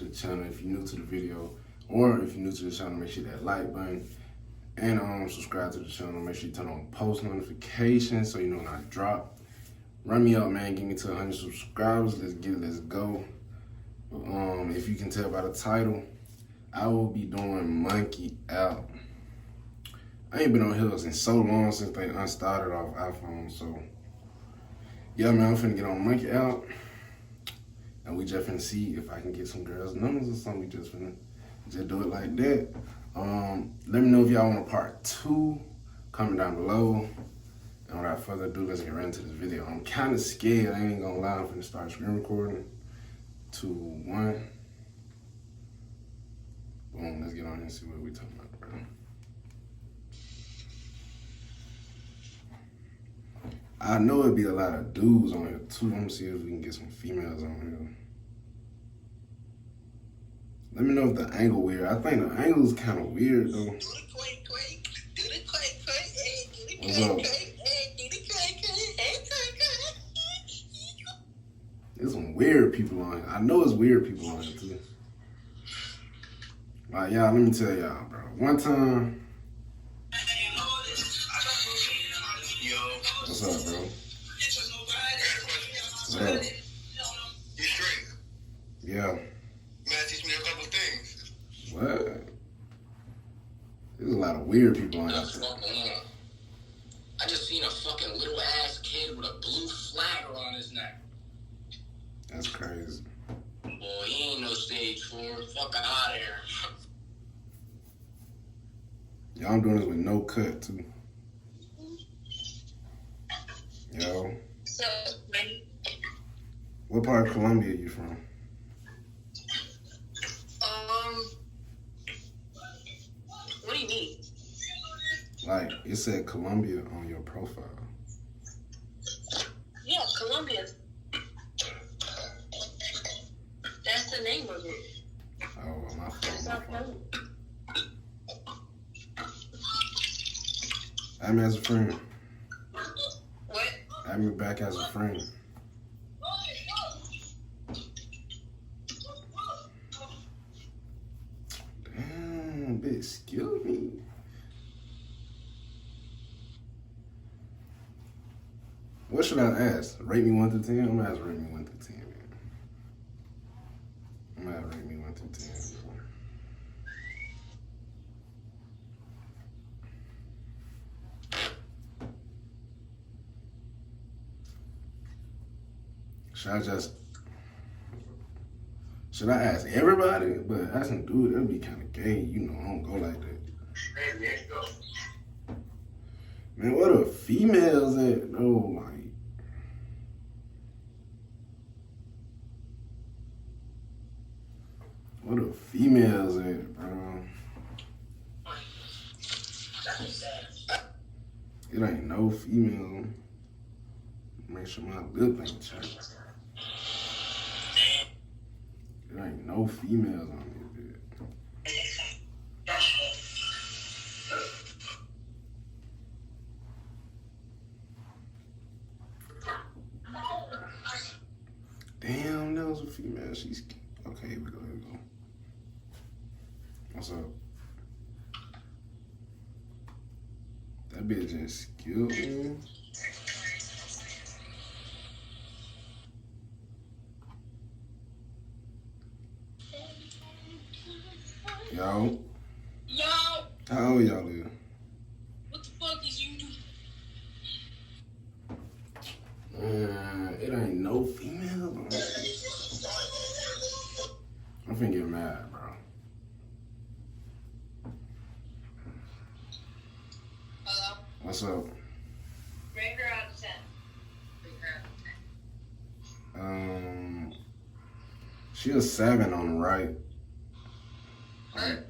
the channel. If you're new to the video, or if you're new to the channel, make sure that like button and subscribe to the channel. Make sure you turn on post notifications so you know when I drop. Run me up, man. Get me to 100 subscribers. Let's get it. Let's go. If you can tell by the title, I will be doing Monkey Out. I ain't been on Hills in so long since they unstarted off iPhone, so yeah, man, I'm finna get on Monkey Out, and we just finna see if I can get some girls' numbers or something. We just finna just do it like that. Let me know if y'all want a part 2. Comment down below. And without further ado, let's get right into this video. I'm kind of scared. I ain't gonna lie. I'm finna start screen recording. 2, 1. Boom. Let's get on here and see what we talking about, bro. I know it'd be a lot of dudes on here too. I'm gonna see if we can get some females on here. Let me know if the angle weird. I think the angle's kind of weird though. What's up? There's some weird people on here. I know it's weird people on here too. Like, y'all, let me tell y'all, bro. One time. What's up, bro? What's up? You straight? Yeah. Man, teach me a couple things. What? There's a lot of weird people on here. I just seen a fucking little ass kid with a blue flag around his neck. That's crazy. Boy, he ain't no stage 4. Fuck out of here. Y'all, I'm doing this with no cut too. Yo. So, What part of Colombia you from? what do you mean? Like, it said Colombia on your profile. Yeah, Colombia. That's the name of it. Oh, my fault. Add me as a friend. What? Add me back as a friend. Damn, bitch, excuse me. What should I ask? Rate me 1 to 10? I'm gonna ask rate me 1 to 10, man. I'm gonna rate me 1 to 10. Bro. Should I ask everybody? But asking dude, that'd be kind of gay. You know, I don't go like that. Man, what are females at? Oh, like. What are females at, bro? It ain't no female. Make sure my lip ain't checked. It ain't no females on this bit. Damn, that was a female. She's okay. Here we go. Here we go. What's up? That bitch just killed me. Yo. Yo! How old y'all live? What the fuck is you doing? It ain't no female. I'm finna get mad, bro. Hello? What's up? Rate her out of 10. Rate her out of 10. She a 7 on the right. Her?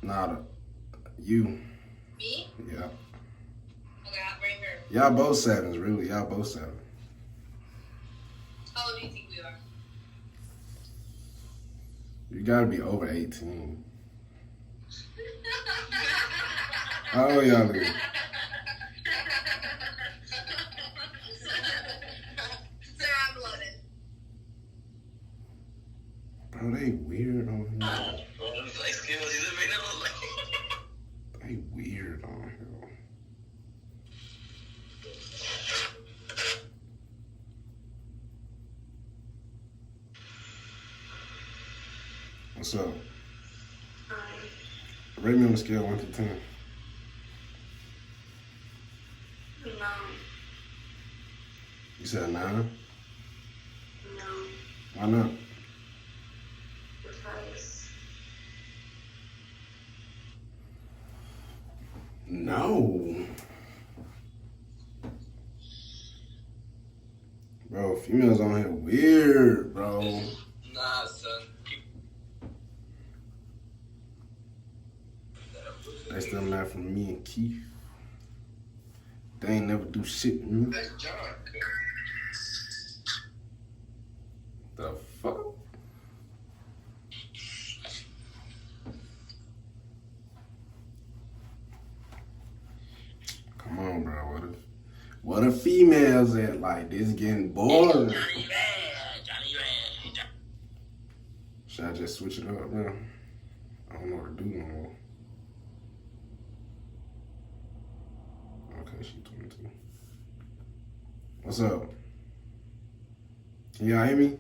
Nah, you. Me? Yeah. Okay, I'll rate her. Y'all both 7s, really. Y'all both 7. How old do you think we are? You gotta be over 18. How old y'all live? Bro, they weird on here. Bro, it's like skills. He's a video. They weird on here. What's up? Rate me on a scale of 1 to 10. No. You said 9? No. Why not? Because No. Bro, females on here weird, bro. Nah, son. They still mad from me and Keith. They ain't never do shit to me. That's John. The fuck? Come on, bro. What if females at like this getting bored? Johnny Red. Should I just switch it up, man? I don't know what to do no more. Okay, she 22. What's up? Can y'all hear me?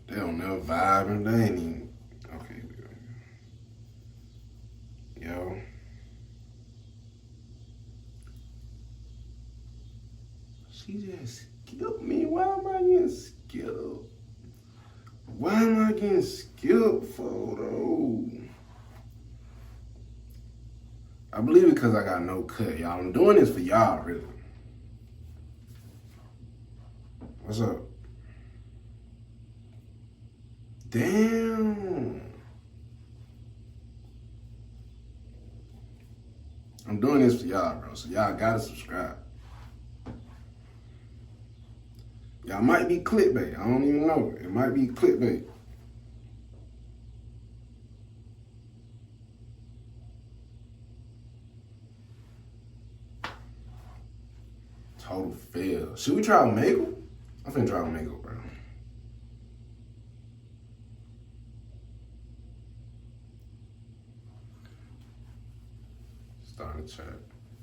They don't never vibe and they ain't even. Okay, here we go. Yo. She just skipped me. Why am I getting skipped? Why am I getting skipped for though? I believe it because I got no cut, y'all. I'm doing this for y'all, really. What's up? Damn. I'm doing this for y'all, bro. So y'all gotta subscribe. Y'all might be clickbait. I don't even know. It might be clickbait. Total fail. Should we try Omegle? I'm finna try Omegle, bro. Start a chat.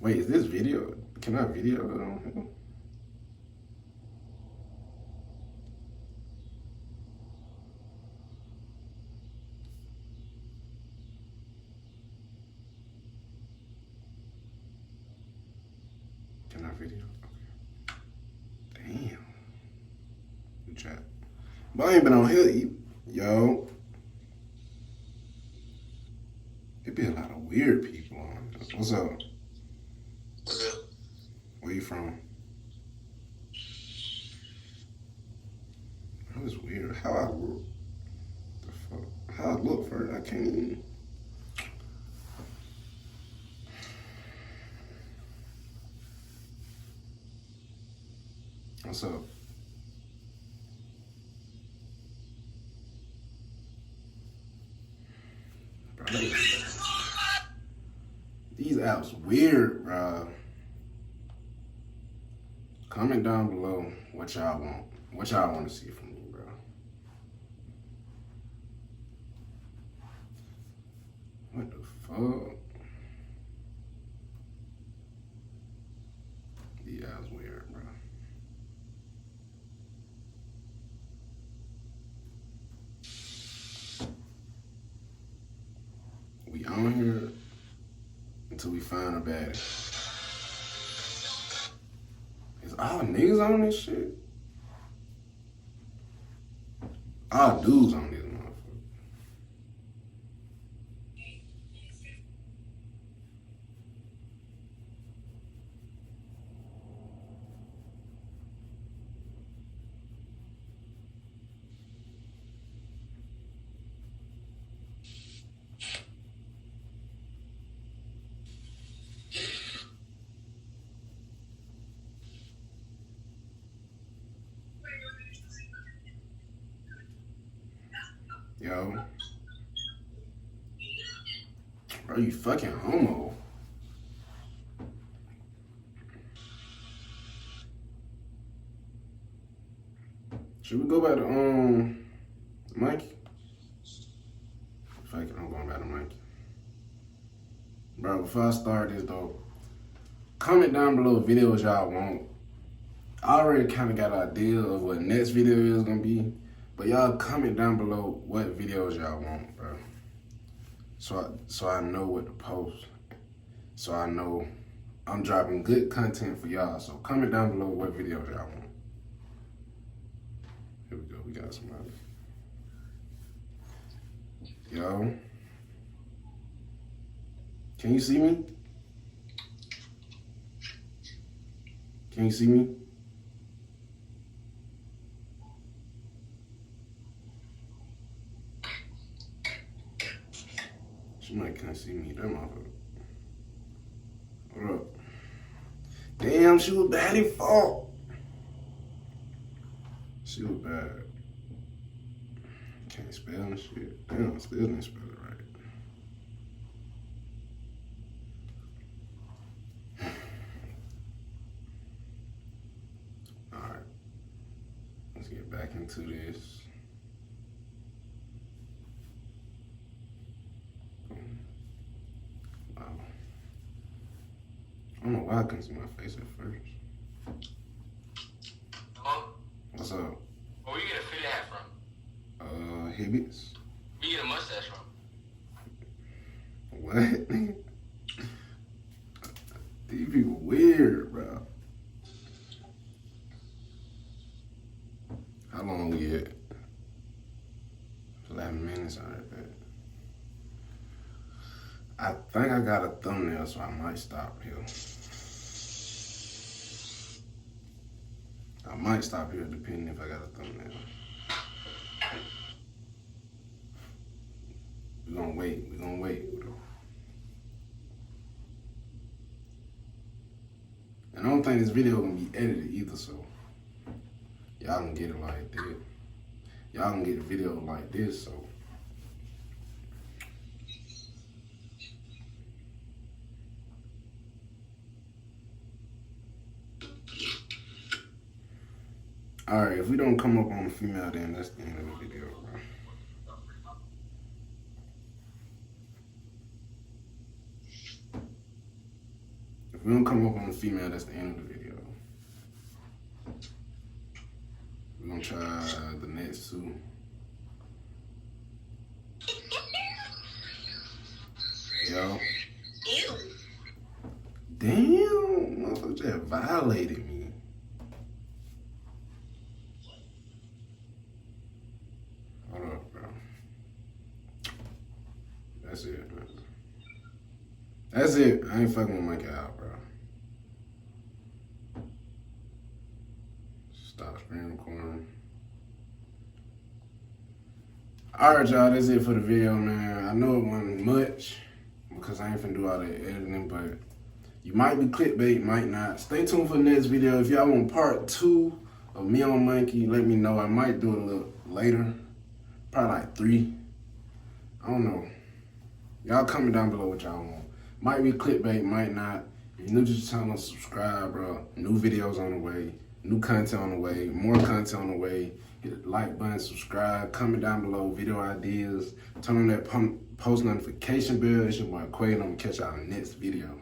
Wait, is this video? Can I video it on here? Can I video? Okay. Damn. New chat. But I ain't been on here. Yo. It be a lot of weird people on here. What's up? What's up? Where you from? That was weird. How I look? The fuck? How I look for it? I can't even. What's up? Bro, these apps weird, bro. Comment down below what y'all want. What y'all want to see from me, bro. What the fuck? These apps weird, bro. We on here until we find a baddie. Is all niggas on this shit? All dudes on this motherfucker. Yo. Bro, you fucking homo. Should we go back to Mikey? Fuck it, I'm going back to Mikey. Bro, before I start this though, comment down below videos y'all want. I already kind of got an idea of what next video is gonna be, but y'all comment down below what videos y'all want, bro. So I know what to post. So I know I'm dropping good content for y'all. So comment down below what videos y'all want. Here we go, we got somebody. Yo. Can you see me? Can you see me? Somebody can't see me. That motherfucker. What up? Damn, she was bad at fault. She was bad. Can't spell and shit. Damn, I still didn't spell it right. Alright. Let's get back into this. Wow. I don't know why I couldn't see my face at first. Hello? What's up? Where you get a fitted hat from? Hibbits? Where you get a mustache from? What? These people weird, bro. How long we at? 11 minutes, alright, bet. I think I got a thumbnail, so I might stop here. I might stop here depending if I got a thumbnail. We're gonna wait. And I don't think this video gonna be edited either, so y'all can get it like this. Y'all can get a video like this, so. Alright, if we don't come up on a female, then that's the end of the video, bro. If we don't come up on a female, that's the end of the video. We're gonna try the next two. Yo. Ew. Damn, motherfucker just violated me. Hold up, bro. That's it, man. That's it. I ain't fucking with Mike out, bro. Stop screen recording. Alright, y'all, that's it for the video, man. I know it wasn't much because I ain't finna do all that editing, but you might be clickbait, might not. Stay tuned for the next video. If y'all want part 2 of me on Monkey, let me know. I might do it a little later. Probably like 3. I don't know. Y'all comment down below what y'all want. Might be clickbait, might not. If you're new to the channel, subscribe, bro. New videos on the way. New content on the way. More content on the way. Hit the like button, subscribe, comment down below video ideas. Turn on that post notification bell. It's your boy Quay, and I'm gonna catch y'all in the next video.